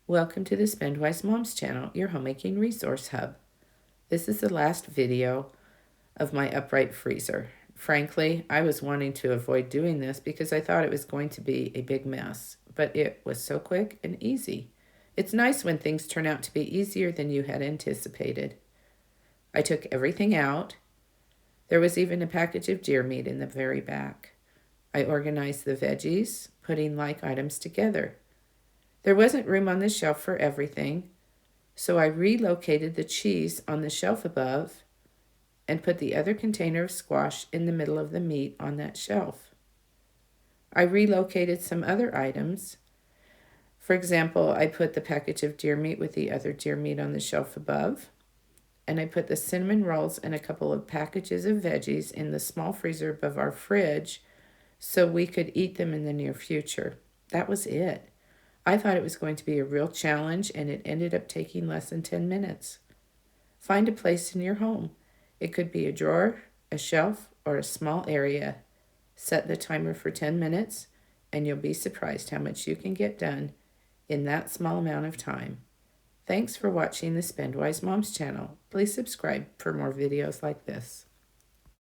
Welcome to the Spendwise Moms channel, your homemaking resource hub. This is the last video of my upright freezer. Frankly, I was wanting to avoid doing this because I thought it was going to be a big mess, but it was so quick and easy. It's nice when things turn out to be easier than you had anticipated. I took everything out. There was even a package of deer meat in the very back. I organized the veggies, putting like items together. There wasn't room on the shelf for everything, so I relocated the cheese on the shelf above and put the other container of squash in the middle of the meat on that shelf. I relocated some other items. For example, I put the package of deer meat with the other deer meat on the shelf above, and I put the cinnamon rolls and a couple of packages of veggies in the small freezer above our fridge so we could eat them in the near future. That was it. I thought it was going to be a real challenge, and it ended up taking less than 10 minutes. Find a place in your home. It could be a drawer, a shelf, or a small area. Set the timer for 10 minutes, and you'll be surprised how much you can get done in that small amount of time. Thanks for watching the Spendwise Moms channel. Please subscribe for more videos like this.